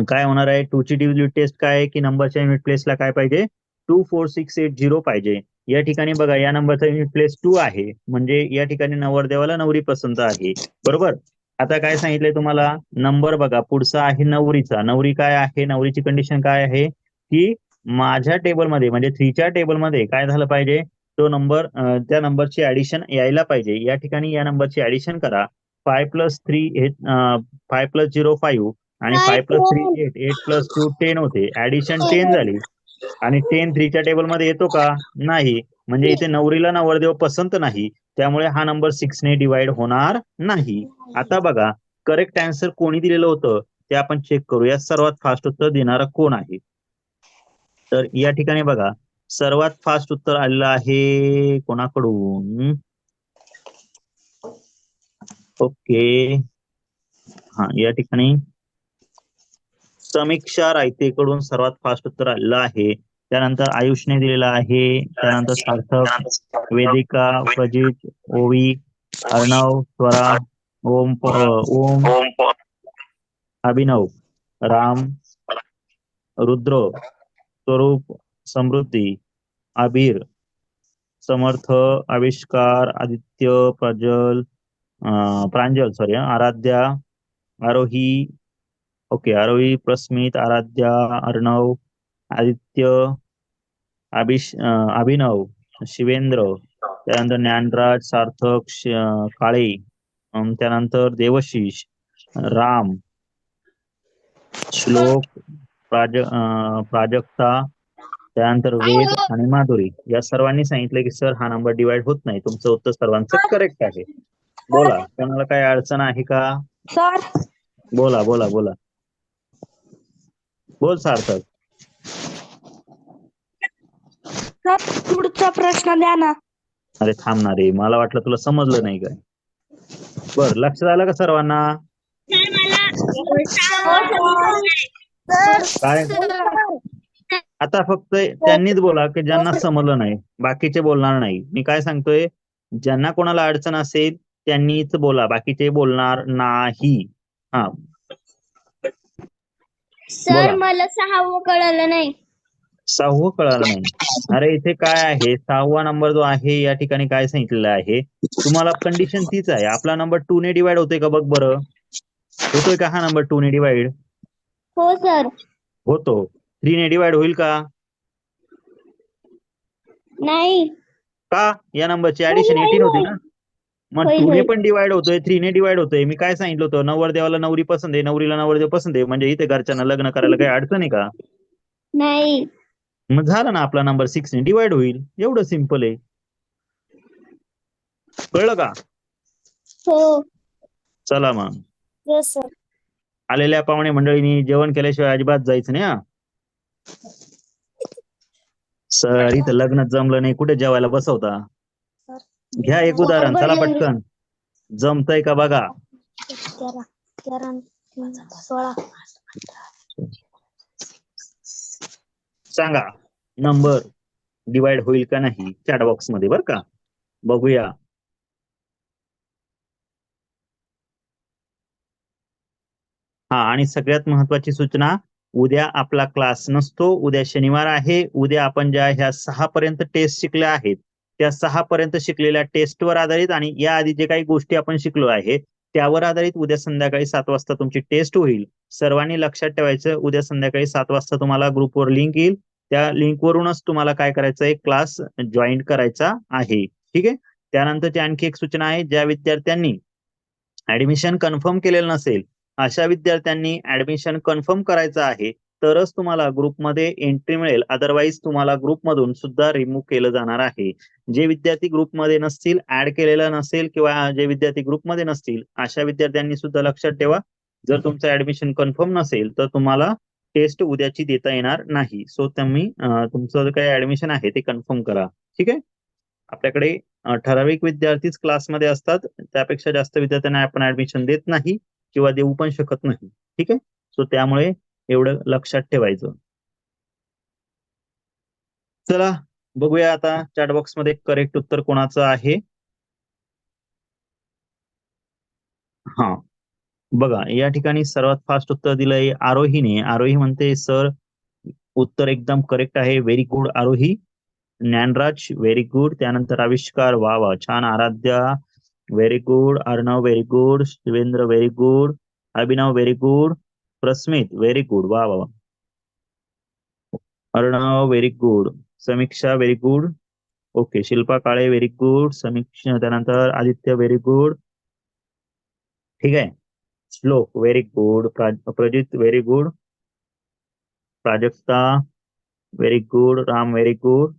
काय होणार आहे, 2 ची डिव्हिजिबिलिटी टेस्ट काय आहे की नंबरच्या युनिट प्लेसला काय पाहिजे, 24680 पाहिजे. या ठिकाणी बघा या नंबरचा युनिट प्लेस 2 आहे म्हणजे या ठिकाणी नवरदेवाला नवरी पसंत आहे. बरोबर. आता काय सांगितलंय तुम्हाला, नंबर बघा पुढचा आहे नवरीचा. नवरी काय आहे, नवरीची कंडिशन काय आहे की माझ्या टेबलमध्ये म्हणजे 3च्या टेबलमध्ये काय झालं पाहिजे, तो नंबर त्या नंबरची ऍडिशन यायला पाहिजे. या ठिकाणी या नंबरची ऍडिशन करा. 5 + 3 हे 5 + 0 5 आणि 5 + 3 8 8 + 2 10 होते. ऍडिशन 10 झाली आणि 10 3च्या टेबलमध्ये येतो का? नाही. म्हणजे इथे नवरीला नवरदेव पसंत नाही, त्यामुळे हा नंबर 6 ने डिवाइड होणार नाही. आता बघा, करेक्ट आन्सर कोणी दिलेलं होतं ते आपण चेक करूया. सर्वात फास्ट उत्तर देणारा कोण आहे. तर या ठिकाणी बघा, सर्वात फास्ट उत्तर आलेलं आहे कोणाकडून, ओके, हा या ठिकाणी समीक्षा रायतेकडून सर्वात फास्ट उत्तर आलेलं आहे. त्यानंतर आयुषने दिलेलं आहे. त्यानंतर सार्थक, वेदिका, प्रजित, ओवी, अर्णव, स्वरा, ओम, अभिनव, राम, रुद्र, स्वरूप, समृद्धी, आबिर, समर्थ, आविष्कार, आदित्य, प्रांजल, आराध्या, आरोही, ओके, आरोही, प्रस्मित, आराध्या, अर्णव, आदित्य, अभिनव, शिवेंद्र, त्यानंतर ज्ञानराज, सार्थक, काळे, त्यानंतर देवशीष, राम, श्लोक, प्राजक्ता, त्यानंतर वेद आणि माधुरी या सर्वांनी सांगितलं की सर हा नंबर डिवाइड होत नाही. तुमचं उत्तर सर्वांचं करेक्ट आहे. बोला, कोणाला काही अडचण आहे का? सर बोला बोला बोला, बोल सार्थक. पुढचा प्रश्न द्या ना. अरे थांब ना रे, मला वाटलं तुला समजलं नाही काय. बर, लक्ष झालं का सर्वांना? काय आता फक्त त्यांनीच बोला की ज्यांना समजलं नाही, बाकीचे बोलणार नाही. मी काय सांगतोय, ज्यांना कोणाला अडचण असेल त्यांनीच बोला, बाकीचे बोलणार नाही. हा बोला. मला 6वं कळालं नाही. 6वं कळालं नाही. अरे इथे काय आहे, 6वा नंबर जो आहे या ठिकाणी काय सांगितलेलं आहे, तुम्हाला कंडिशन तीच आहे. आपला नंबर 2 ने डिवाइड होतोय का बघ बरं. होतोय का हा नंबर 2 ने डिवाइड? हो सर. होतो. 3 ने डिवाइड होईल का? नाही. का? या नंबरची ऍडिशन 18 होते ना. मग होईल, 2 ने होईल. पण डिवाइड होतोय, 3 ने डिवाइड होतोय. मी काय सांगितलं होतं, नवरदेवाला नवरी पसंत आहे, नवरीला नवरदेव पसंत आहे, म्हणजे इथे घरच्यांना लग्न करायला काही अडचण आहे का? नाही. मग झालं ना, आपला नंबर 6 ने डिवाइड होईल. एवढं सिंपल आहे. कळलं का? हो. चला मग. हो सर. आलेल्या पाहुणे मंडळींनी जेवण केल्याशिवाय अजिबात जायचं नाही. सर इथं लग्न जमलं नाही, कुठे जेवायला बसवता? घ्या एक उदाहरण, चला पटकन. जमतंय का बघा. 13, 16. सांगा नंबर डिवाइड होईल का नाही चॅट बॉक्स मध्ये, बरं का. बघूया. हा, आणि सगळ्यात महत्वाची सूचना, उद्या आपला क्लास नसतो. उद्या शनिवार आहे. उद्या आपण ज्या ह्या 6 पर्यंत टेस्ट शिकल्या आहेत, त्या 6 पर्यंत शिकलेल्या टेस्टवर आधारित आणि या आधी जे काही गोष्टी आपण शिकलो आहे त्यावर आधारित उद्या संध्याकाळी 7 वाजता तुमची टेस्ट होईल. सर्वांनी लक्षात ठेवायचं, उद्या संध्याकाळी 7 वाजता तुम्हाला ग्रुपवर लिंक येईल. त्या लिंकवरूनच तुम्हाला काय करायचं आहे, क्लास जॉईन करायचा आहे. ठीक आहे. त्यानंतरची आणखी एक सूचना आहे, ज्या विद्यार्थ्यांनी ऍडमिशन कन्फर्म केलेलं नसेल अशा विद्यार्थ्यांनी ऍडमिशन कन्फर्म करायचं आहे, तरच तुम्हाला ग्रुपमध्ये एंट्री मिळेल. अदरवाईज तुम्हाला ग्रुपमधून सुद्धा रिमूव्ह केलं जाणार आहे. जे विद्यार्थी ग्रुपमध्ये नसतील, ऍड केलेलं नसेल किंवा जे विद्यार्थी ग्रुपमध्ये नसतील अशा विद्यार्थ्यांनी सुद्धा लक्षात ठेवा, जर तुमचं ऍडमिशन कन्फर्म नसेल तर तुम्हाला टेस्ट उद्याची देता येणार नाही. सो तुम्ही तुमचं जे काही ऍडमिशन आहे ते कन्फर्म करा. ठीक आहे. आपल्याकडे ठराविक विद्यार्थीच क्लासमध्ये असतात, त्यापेक्षा जास्त विद्यार्थ्यांना आपण ऍडमिशन देत नाही किंवा देऊ पण शकत नाही. ठीक आहे. सो त्यामुळे एवढं लक्षात ठेवायचं. चला बघूया आता चॅट बॉक्स मध्ये करेक्ट उत्तर कोणाचं आहे. हा बघा, या ठिकाणी सर्वात फास्ट उत्तर दिलंय आरोहीने. आरोही म्हणते सर उत्तर एकदम करेक्ट आहे. Very good Arohi. Dnyanraj very good. त्यानंतर आविष्कार, वा वा छान. Aradhya very good. Arnav very good. Shivendra very good. Abhinav very good. Prasmit very good. वा वा. Arnav very good. Samiksha very good. Okay. Shilpa Kale very good. Samiksha, त्यानंतर आदित्य व्हेरी गुड. ठीक आहे. Shlok very good. Prajit very good. Prajakta very good. Ram very good.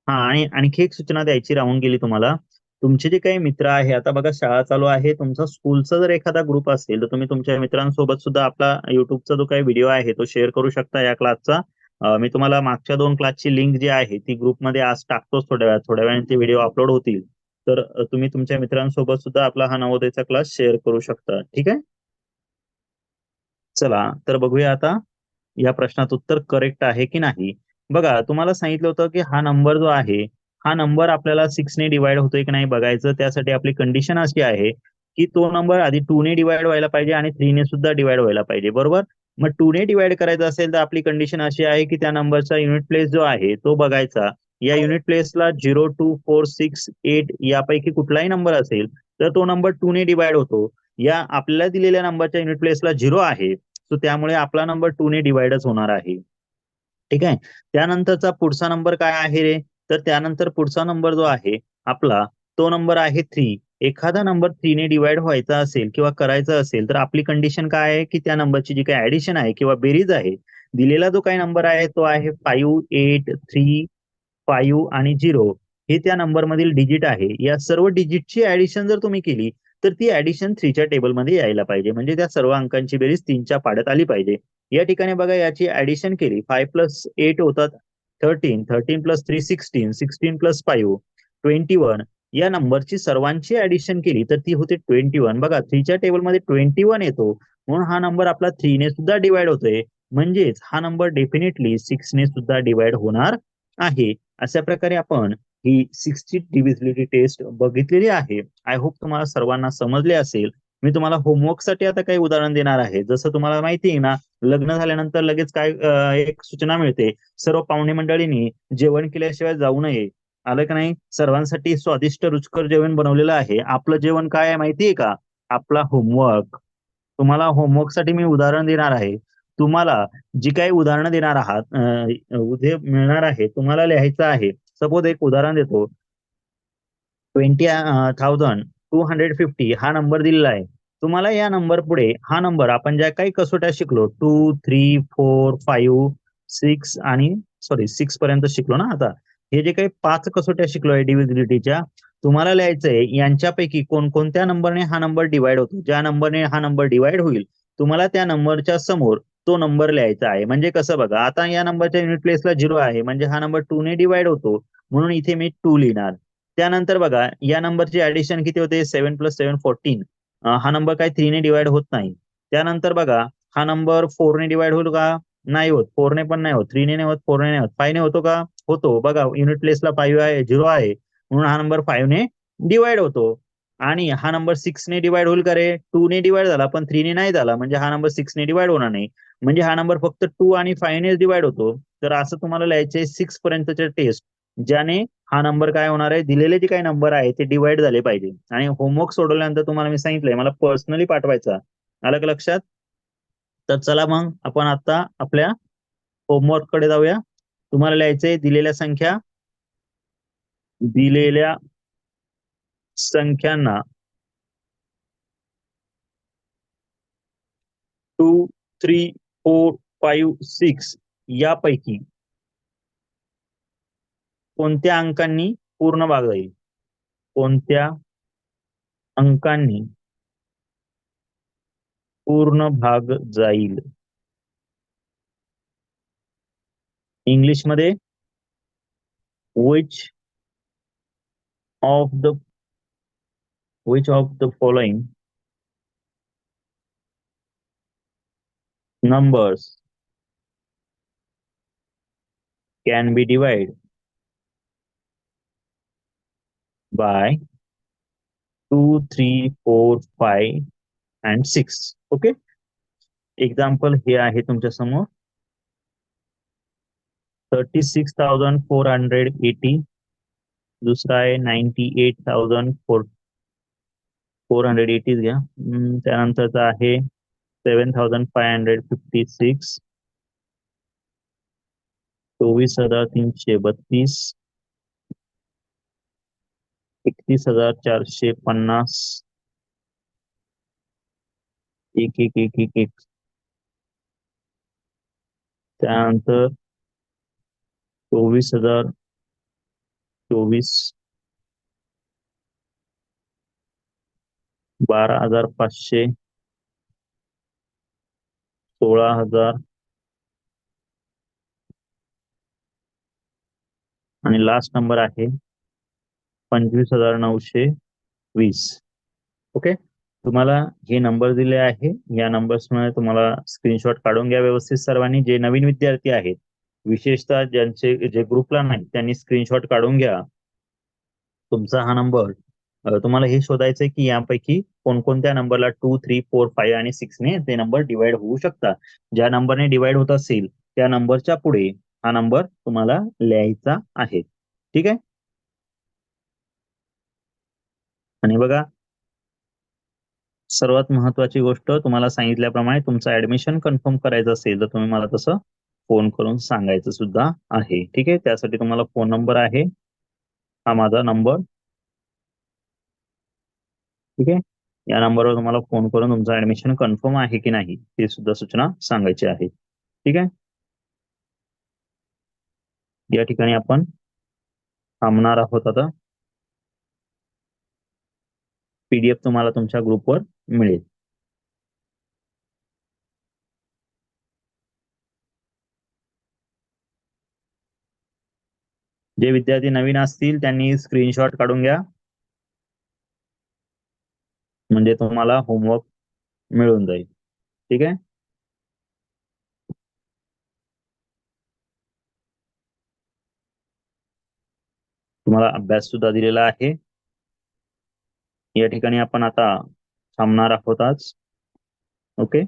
हा, आणि आणखी एक सूचना द्यायची राहून गेली तुम्हाला. तुमचे जे काही मित्र आहे, आता बघा शाळा चालू आहे, तुमचा स्कूलचा जर एखादा ग्रुप असेल तर तुम्ही तुमच्या मित्रांसोबत सुद्धा आपला युट्यूबचा जो काही व्हिडिओ आहे तो शेअर करू शकता या क्लासचा. मी तुम्हाला मागच्या 2 क्लासची लिंक जी आहे ती ग्रुपमध्ये आज टाकतोच थोड्या वेळात. थोड्या वेळाने ते व्हिडिओ अपलोड होतील, तर तुम्ही तुमच्या मित्रांसोबत सुद्धा आपला हा नवोदयचा क्लास शेअर करू शकता. ठीक आहे. चला तर बघूया आता या प्रश्नात उत्तर करेक्ट आहे की नाही. बघा, तुम्हाला सांगितलं होतं की हा नंबर जो आहे, हा नंबर आपल्याला 6 ने डिवाइड होतोय की नाही बघायचं. त्यासाठी आपली कंडिशन अशी आहे की तो नंबर आधी 2 ने डिवाइड व्हायला पाहिजे आणि 3 ने सुद्धा डिवाइड व्हायला पाहिजे. बरोबर. मग 2 ने डिवाइड करायचं असेल तर आपली कंडिशन अशी आहे की त्या नंबरचा युनिट प्लेस जो आहे तो बघायचा. या युनिट प्लेसला 0, 2, 4, 6, 8 यापैकी कुठलाही नंबर असेल तर तो नंबर 2 ने डिवाइड होतो. या आपल्याला दिलेल्या नंबरच्या युनिट प्लेसला 0 आहे, सो त्यामुळे आपला नंबर 2 ने डिवाइडच होणार आहे. ठीक आहे. त्यानंतरचा पुढचा नंबर काय आहे रे, तर त्यानंतर पुढचा नंबर जो आहे आपला तो नंबर आहे 3. एखादा नंबर 3 ने डिवाइड व्हायचा असेल किंवा करायचा असेल तर आपली कंडिशन काय आहे की त्या नंबरची जी काही ऍडिशन आहे किंवा बेरीज आहे, दिलेला जो काही नंबर आहे तो आहे 5, 8, 3, 5 आणि 0. हे त्या नंबर मधील डिजिट आहे. या सर्व डिजिटची ऍडिशन जर तुम्ही केली तर ती ऍडिशन 3च्या टेबलमध्ये यायला पाहिजे. म्हणजे त्या सर्व अंकांची बेरीज 3च्या पाड्यात आली पाहिजे. या ठिकाणी बघा, याची ऍडिशन केली, 5 + 8 होतात 13, 13 + 3 16, 16 + 5 21. या नंबरची सर्वांची ऍडिशन केली तर ती होते 21. बघा, 3च्या टेबलमध्ये 21 येतो, म्हणून हा नंबर आपला 3 ने सुद्धा डिवाइड होतोय. म्हणजेच हा नंबर डेफिनेटली 6 ने सुद्धा डिवाइड होणार आहे. अशा प्रकारे आपण ही 6ची डिव्हिजिबिलिटी टेस्ट बघितलेली आहे. आय होप तुम्हाला सर्वांना समजले असेल. मी तुम्हाला होमवर्कसाठी आता काही उदाहरण देणार आहे. जसं तुम्हाला माहिती आहे ना, लग्न झाल्यानंतर लगेच काय एक सूचना मिळते, सर्व पाहुणे मंडळींनी जेवण केल्याशिवाय जाऊ नये. आलं का नाही? सर्वांसाठी स्वादिष्ट रुचकर जेवण बनवलेलं आहे. आपलं जेवण काय आहे माहिती आहे का? आपला होमवर्क. तुम्हाला होमवर्कसाठी मी उदाहरण देणार आहे. तुम्हाला जी काही उदाहरणं देणार आहात, उद्या मिळणार आहे, तुम्हाला लिहायचं आहे. सपोज एक उदाहरण देतो. 20,250 हा नंबर दिलेला आहे. तुम्हाला या नंबर पुढे हा नंबर आपण ज्या काही कसोट्या शिकलो 2, 3, 4, 5, 6 आणि सॉरी 6 पर्यंत शिकलो ना आता. हे जे काही 5 कसोट्या शिकलोय डिव्हिजिबिलिटीच्या, तुम्हाला लिहायचंय यांच्यापैकी कोणकोणत्या नंबरने हा नंबर डिवाइड होतो. ज्या नंबरने हा नंबर डिवाइड होईल, तुम्हाला त्या नंबरच्या समोर तो नंबर लिहायचा आहे. म्हणजे कसं बघा, आता या नंबरच्या युनिट प्लेसला 0 आहे, म्हणजे हा नंबर 2 ने डिवाइड होतो, म्हणून इथे मी 2 लिहिणार. त्यानंतर बघा, या नंबरची ऍडिशन किती होते? 7 + 7 14. हा नंबर काय 3 ने डिवाइड होत नाही. त्यानंतर बघा, हा नंबर 4 ने डिवाइड होईल का? नाही होत. 4 ने पण नाही होत, 3 ने नाही होत, 4 ने नाही होत. 5 ने होतो का? होतो. बघा, युनिट प्लेसला 5 आहे, 0 आहे, म्हणून हा नंबर 5 ने डिवाइड होतो. आणि हा नंबर 6 ने डिवाइड होईल का रे? 2 ने डिवाइड झाला, पण 3 ने नाही झाला, म्हणजे हा नंबर 6 ने डिवाइड होणार नाही. म्हणजे हा नंबर फक्त 2 आणि 5 ने डिवाइड होतो. तर असं तुम्हाला लिहायचे 6 पर्यंतचे टेस्ट, ज्याने हा नंबर काय होणार आहे, दिलेले जे काही नंबर आहे ते डिवाइड झाले पाहिजे. आणि होमवर्क सोडवल्यानंतर तुम्हाला मी सांगितलंय मला पर्सनली पाठवायचा. आलं का लक्षात? तर चला मग आपण आता आपल्या होमवर्क कडे जाऊया. तुम्हाला लिहायचंय दिलेल्या संख्यांना 2, 3, 4, 5, 6 यापैकी कोणत्या अंकांनी पूर्ण भाग जाईल? कोणत्या अंकांनी पूर्ण भाग जाईल? इंग्लिशमध्ये which of the following numbers can be divided by 2, 3, 4, 5 and 6. Okay, example हे आहे तुमच्या समोर. 36,480. दुसरा आहे 98,480 घ्या. त्यानंतरचा आहे 7,556. 24,332. 31,450. एक एक एक एक एक. त्यानंतर 24,024. 12,500. 16,000 आणि लास्ट नंबर आहे 25,920. ओके, तुम्हाला हे नंबर दिले आहे. या नंबर्समध्ये तुम्हाला स्क्रीनशॉट काढून घ्या व्यवस्थित सर्वांनी. जे नवीन विद्यार्थी आहेत, विशेषतः ज्यांचे जे ग्रुपला नाही, त्यांनी स्क्रीनशॉट काढून घ्या. तुमचा हा नंबर, तुम्हाला हे शोधायचंय की यापैकी कोणकोणत्या नंबरला 2, 3, 4, 5 आणि 6 ने ते नंबर डिवाइड होऊ शकतात. ज्या नंबरने डिवाइड होत असेल त्या नंबरच्या पुढे हा नंबर तुम्हाला लिहायचा आहे. ठीक आहे. आणि बघा, सर्वात महत्वाची गोष्ट, तुम्हाला सांगितल्याप्रमाणे तुमचं ऍडमिशन कन्फर्म करायचं असेल तर तुम्ही मला तसं फोन करून सांगायचं सुद्धा आहे. ठीक आहे, त्यासाठी तुम्हाला फोन नंबर आहे, हा माझा नंबर. ठीक आहे, या नंबरवर तुम्हाला फोन करून तुमचं ऍडमिशन कन्फर्म आहे की नाही ते सुद्धा सूचना सांगायची आहे. ठीक आहे, या ठिकाणी आपण थांबणार आहोत. आता PDF तुम्हाला तुमच्या ग्रुपवर मिळेल. जे विद्यार्थी नवीन असतील त्यांनी स्क्रीनशॉट काढून घ्या, म्हणजे तुम्हाला होमवर्क मिळून जाईल. ठीक आहे, तुम्हाला अभ्यास सुद्धा दिलेला आहे. या ठिकाणी आपण आता थांबणार आहोत आज. ओके